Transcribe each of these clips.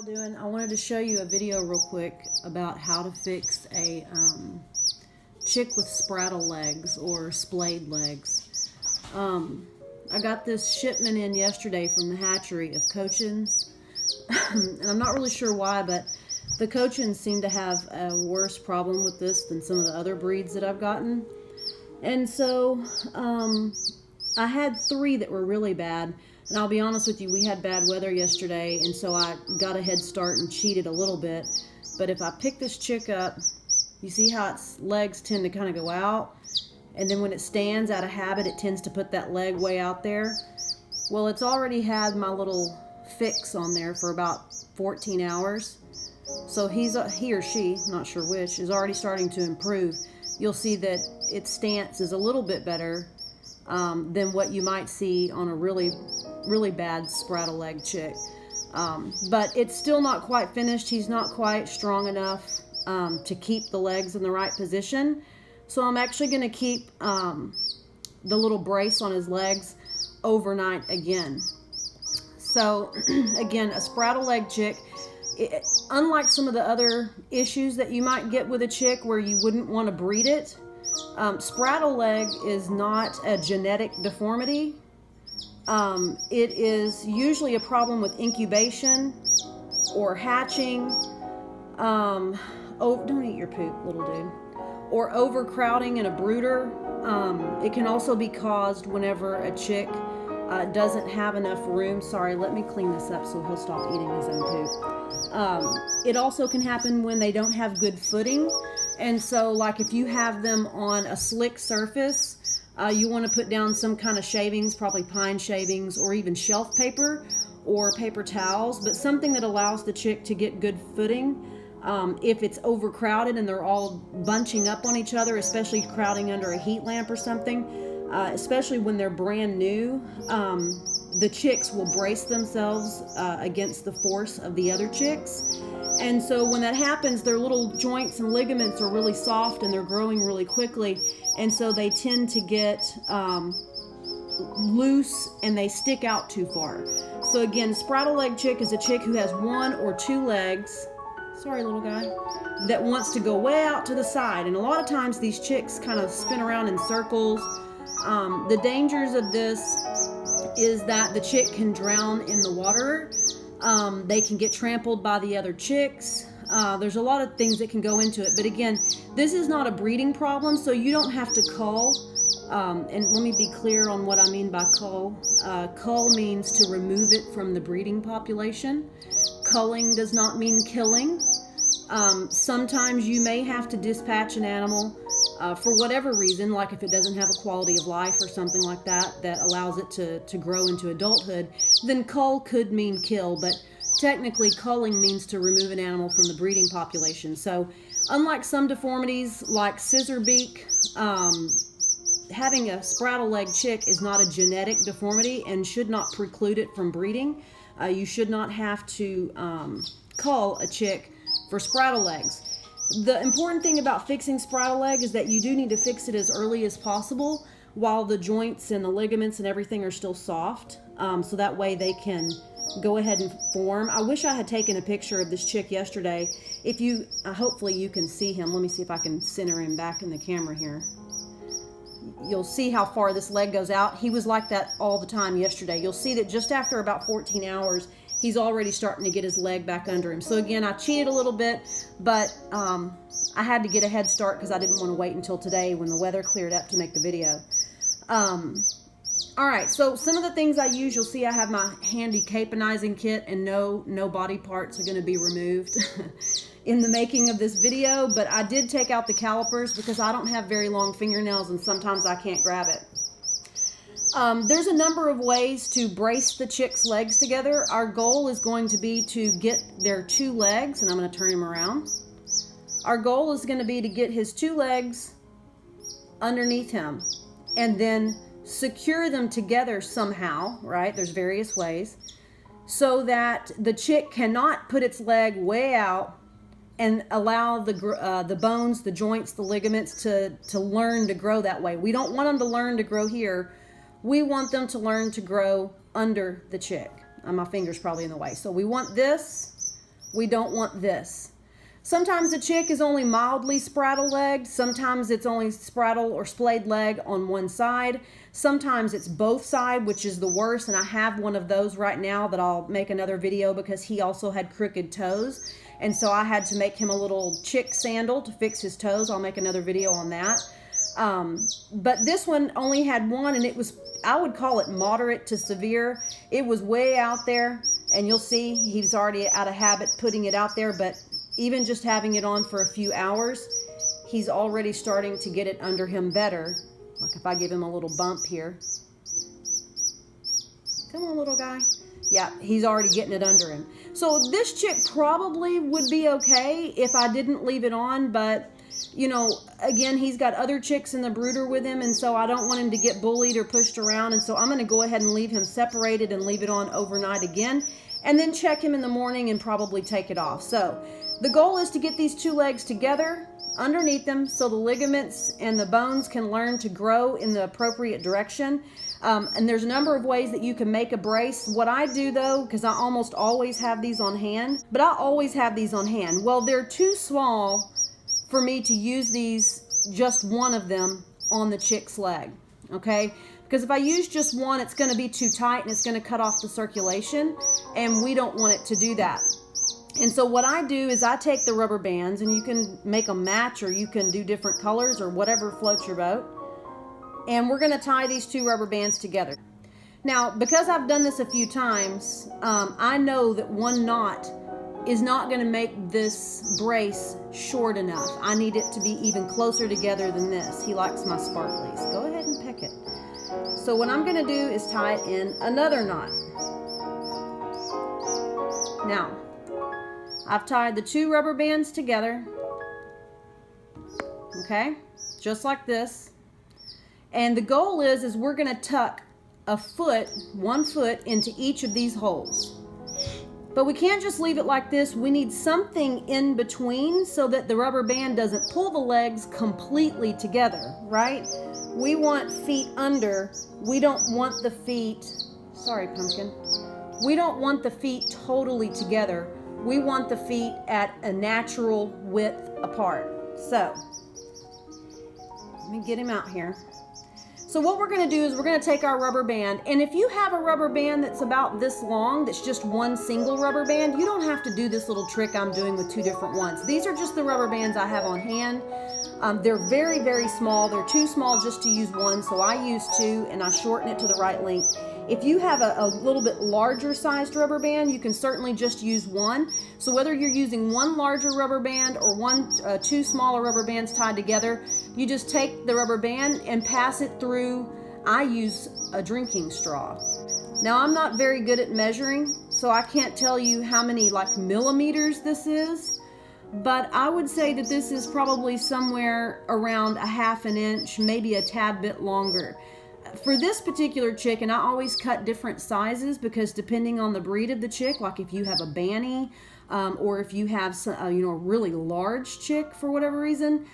y'all doing? I wanted to show you a video real quick about how to fix a chick with spraddle legs or splayed legs. I got this shipment in yesterday from the hatchery of Cochins, and I'm not really sure why, but the Cochins seem to have a worse problem with this than some of the other breeds that I've gotten. And so I had 3 that were really bad. And I'll be honest with you, we had bad weather yesterday, and so I got a head start and cheated a little bit. But if I pick this chick up, you see how its legs tend to kind of go out? And then when it stands out of habit, it tends to put that leg way out there. Well, it's already had my little fix on there for about 14 hours. So he or she, not sure which, is already starting to improve. You'll see that its stance is a little bit better than what you might see on a really bad Spraddle Leg chick. But it's still not quite finished. He's not quite strong enough to keep the legs in the right position. So I'm actually going to keep the little brace on his legs overnight again. So again, a Spraddle Leg chick, unlike some of the other issues that you might get with a chick where you wouldn't want to breed it, Spraddle leg is not a genetic deformity. It is usually a problem with incubation or hatching. Don't eat your poop, little dude. Or overcrowding in a brooder. It can also be caused whenever a chick doesn't have enough room. Sorry, let me clean this up so he'll stop eating his own poop. It also can happen when they don't have good footing. And so, like if you have them on a slick surface, you want to put down some kind of shavings, probably pine shavings, or even shelf paper or paper towels, but something that allows the chick to get good footing. If it's overcrowded and they're all bunching up on each other, especially crowding under a heat lamp or something, especially when they're brand new, the chicks will brace themselves against the force of the other chicks. And so when that happens, their little joints and ligaments are really soft and they're growing really quickly. And so they tend to get loose and they stick out too far. So again, Spraddle Leg chick is a chick who has 1 or 2 legs, sorry little guy, that wants to go way out to the side. And a lot of times these chicks kind of spin around in circles. The dangers of this is that the chick can drown in the water. They can get trampled by the other chicks. There's a lot of things that can go into it. But again, this is not a breeding problem, so you don't have to cull. And let me be clear on what I mean by cull. Cull means to remove it from the breeding population. Culling does not mean killing. Sometimes you may have to dispatch an animal for whatever reason, like if it doesn't have a quality of life or something like that that allows it to grow into adulthood, then cull could mean kill, but technically culling means to remove an animal from the breeding population. So unlike some deformities like scissor beak, having a Spraddle Leg chick is not a genetic deformity and should not preclude it from breeding. You should not have to cull a chick for Spraddle Legs. The important thing about fixing Spraddle Leg is that you do need to fix it as early as possible while the joints and the ligaments and everything are still soft, so that way they can go ahead and form. I wish I had taken a picture of this chick yesterday. If you, hopefully you can see him. Let me see if I can center him back in the camera here. You'll see how far this leg goes out. He was like that all the time yesterday. You'll see that just after about 14 hours, he's already starting to get his leg back under him. So again, I cheated a little bit, but I had to get a head start because I didn't want to wait until today when the weather cleared up to make the video. All right, so some of the things I use, you'll see I have my handy caponizing kit, and no body parts are going to be removed in the making of this video, but I did take out the calipers because I don't have very long fingernails and sometimes I can't grab it. There's a number of ways to brace the chick's legs together. Our goal is going to be to get their 2 legs, and I'm going to turn him around. Our goal is going to be to get his 2 legs underneath him and then secure them together somehow, right? There's various ways, so that the chick cannot put its leg way out and allow the bones, the joints, the ligaments to learn to grow that way. We don't want them to learn to grow here. We want them to learn to grow under the chick. My finger's probably in the way. So we want this We don't want this. Sometimes the chick is only mildly spraddle-legged. Sometimes it's only spraddle or splayed leg on one side. Sometimes it's both sides, which is the worst. And I have one of those right now that I'll make another video because he also had crooked toes. And so I had to make him a little chick sandal to fix his toes. I'll make another video on that. But this one only had one, and it was, I would call it moderate to severe. It was way out there, and you'll see he's already out of habit putting it out there, but even just having it on for a few hours, he's already starting to get it under him better. Like if I give him a little bump here. Come on, little guy. Yeah, he's already getting it under him. So this chick probably would be okay if I didn't leave it on, but you know, again, he's got other chicks in the brooder with him, and so I don't want him to get bullied or pushed around, and so I'm going to go ahead and leave him separated and leave it on overnight again, and then check him in the morning and probably take it off. So the goal is to get these two legs together underneath them so the ligaments and the bones can learn to grow in the appropriate direction. And there's a number of ways that you can make a brace. What I do though, because I almost always have these on hand, but I always have these on hand. Well, they're too small for me to use these, just one of them on the chick's leg, okay? Because if I use just one, it's gonna be too tight and it's gonna cut off the circulation, and we don't want it to do that. And so what I do is I take the rubber bands, and you can make them match, or you can do different colors or whatever floats your boat. And we're gonna tie these two rubber bands together. Now, because I've done this a few times, I know that one knot is not going to make this brace short enough. I need it to be even closer together than this. He likes my sparklies. Go ahead and peck it. So what I'm going to do is tie it in another knot. Now, I've tied the two rubber bands together. Okay, just like this. And the goal is we're going to tuck a foot, 1 foot into each of these holes. But we can't just leave it like this. We need something in between so that the rubber band doesn't pull the legs completely together, right? We want feet under. We don't want the feet, sorry, pumpkin. We don't want the feet totally together. We want the feet at a natural width apart. So, let me get him out here. So what we're going to do is we're going to take our rubber band, and if you have a rubber band that's about this long, that's just one single rubber band, you don't have to do this little trick I'm doing with two different ones. These are just the rubber bands I have on hand. They're very, very small. They're too small just to use one, so I use two, and I shorten it to the right length. If you have a little bit larger sized rubber band, you can certainly just use one. So whether you're using one larger rubber band or two smaller rubber bands tied together, you just take the rubber band and pass it through. I use a drinking straw. Now, I'm not very good at measuring, so I can't tell you how many like millimeters this is, but I would say that this is probably somewhere around 1/2 inch, maybe a tad bit longer. For this particular chick, and I always cut different sizes because depending on the breed of the chick, like if you have a banny or if you have a really large chick for whatever reason,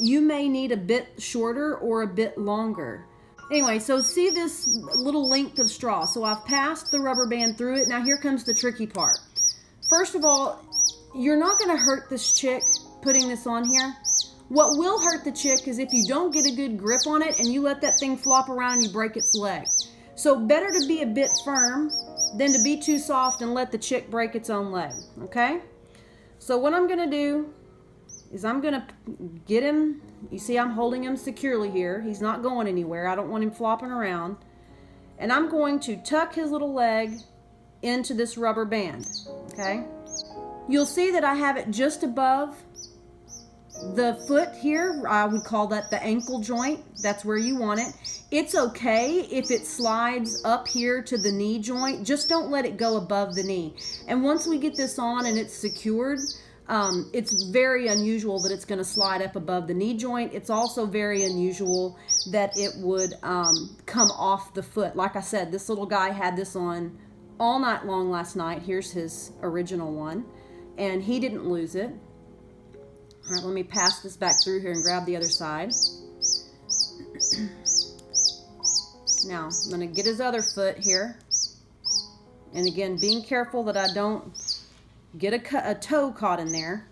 you may need a bit shorter or a bit longer. Anyway, so see this little length of straw. So I've passed the rubber band through it. Now here comes the tricky part. First of all, you're not going to hurt this chick putting this on here. What will hurt the chick is if you don't get a good grip on it and you let that thing flop around and you break its leg. So better to be a bit firm than to be too soft and let the chick break its own leg, okay? So what I'm going to do is I'm going to get him. You see I'm holding him securely here. He's not going anywhere. I don't want him flopping around. And I'm going to tuck his little leg into this rubber band, okay? You'll see that I have it just above the foot here. I would call that the ankle joint. That's where you want it. It's okay if it slides up here to the knee joint. Just don't let it go above the knee. And once we get this on and it's secured, it's very unusual that it's going to slide up above the knee joint. It's also very unusual that it would come off the foot. Like I said, this little guy had this on all night long last night. Here's his original one, and he didn't lose it. All right, let me pass this back through here and grab the other side. Now, I'm going to get his other foot here. And again, being careful that I don't get a toe caught in there.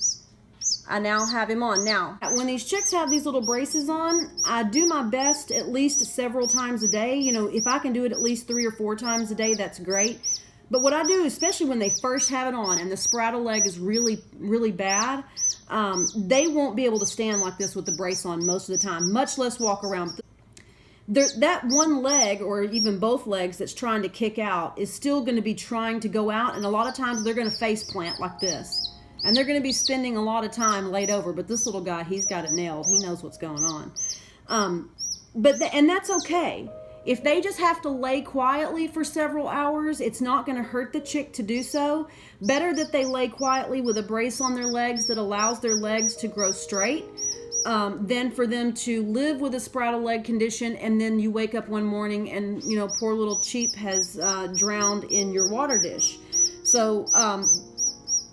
I now have him on. Now, when these chicks have these little braces on, I do my best at least several times a day. You know, if I can do it at least 3 or 4 times a day, that's great. But what I do, especially when they first have it on and the spraddle leg is really, really bad, they won't be able to stand like this with the brace on most of the time, much less walk around. That one leg, or even both legs, that's trying to kick out is still going to be trying to go out, and a lot of times they're going to face plant like this. And they're going to be spending a lot of time laid over, but this little guy, he's got it nailed. He knows what's going on. And that's okay. If they just have to lay quietly for several hours, it's not going to hurt the chick to do so. Better that they lay quietly with a brace on their legs that allows their legs to grow straight than for them to live with a spraddle leg condition, and then you wake up one morning and, you know, poor little Cheap has drowned in your water dish. So,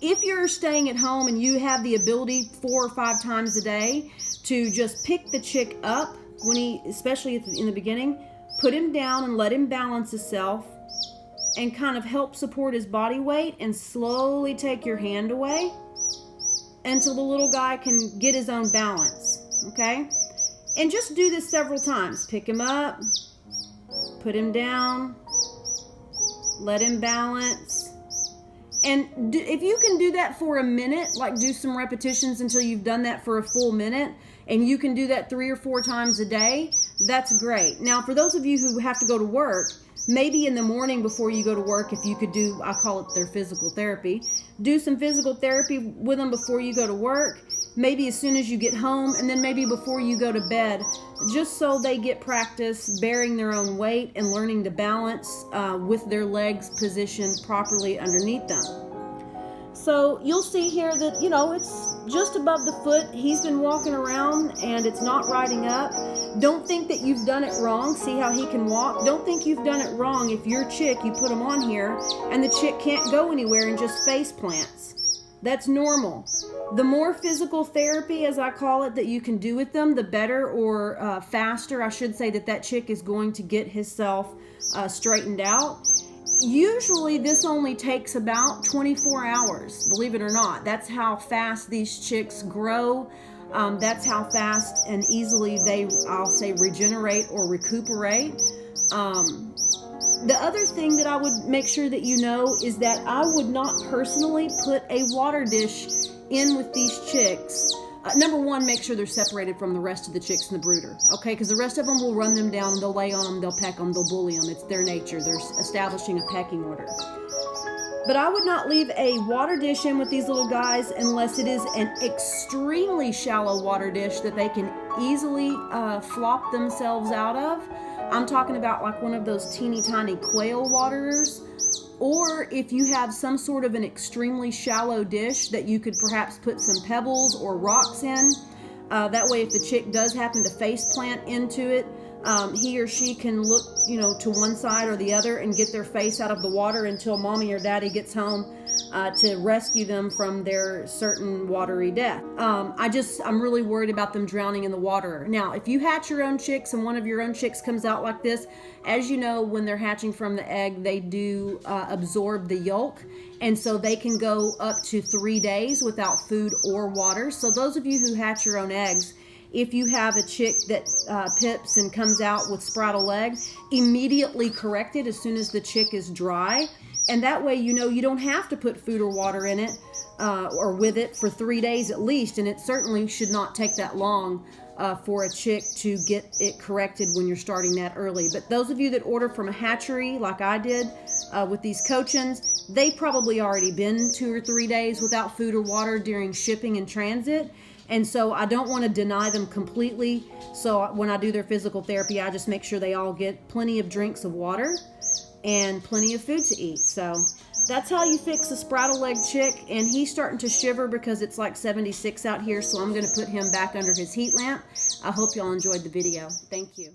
if you're staying at home and you have the ability 4 or 5 times a day to just pick the chick up when especially in the beginning, put him down and let him balance himself and kind of help support his body weight, and slowly take your hand away until the little guy can get his own balance, okay? And just do this several times. Pick him up, put him down, let him balance. And if you can do that for a minute, like do some repetitions until you've done that for a full minute, and you can do that 3 or 4 times a day, that's great. Now, for those of you who have to go to work, maybe in the morning before you go to work, if you could do, I call it their physical therapy, do some physical therapy with them before you go to work, maybe as soon as you get home, and then maybe before you go to bed, just so they get practice bearing their own weight and learning to balance with their legs positioned properly underneath them. So you'll see here that, you know, it's just above the foot. He's been walking around and it's not riding up. Don't think that you've done it wrong. See how he can walk? Don't think you've done it wrong if your chick, you put him on here and the chick can't go anywhere and just face plants. That's normal. The more physical therapy, as I call it, that you can do with them, the better, or faster, I should say, that chick is going to get himself straightened out. Usually this only takes about 24 hours, believe it or not. That's how fast these chicks grow. That's how fast and easily they, I'll say, regenerate or recuperate. The other thing that I would make sure that you know is that I would not personally put a water dish in with these chicks. Number one, make sure they're separated from the rest of the chicks in the brooder, okay? Because the rest of them will run them down, they'll lay on them, they'll peck them, they'll bully them. It's their nature. They're establishing a pecking order. But I would not leave a water dish in with these little guys unless it is an extremely shallow water dish that they can easily flop themselves out of. I'm talking about like one of those teeny tiny quail waterers. Or if you have some sort of an extremely shallow dish that you could perhaps put some pebbles or rocks in. That way, if the chick does happen to face plant into it, he or she can look, you know, to one side or the other and get their face out of the water until mommy or daddy gets home to rescue them from their certain watery death. I'm really worried about them drowning in the water. Now, if you hatch your own chicks and one of your own chicks comes out like this, as you know, when they're hatching from the egg, they do absorb the yolk. And so they can go up to 3 days without food or water. So those of you who hatch your own eggs, if you have a chick that pips and comes out with spraddle leg, immediately correct it as soon as the chick is dry. And that way, you know, you don't have to put food or water in it or with it for 3 days at least. And it certainly should not take that long for a chick to get it corrected when you're starting that early. But those of you that order from a hatchery like I did with these cochins, they've probably already been 2 or 3 days without food or water during shipping and transit. And so I don't want to deny them completely. So when I do their physical therapy, I just make sure they all get plenty of drinks of water and plenty of food to eat. So that's how you fix a spraddle leg chick. And he's starting to shiver because it's like 76 out here. So I'm going to put him back under his heat lamp. I hope y'all enjoyed the video. Thank you.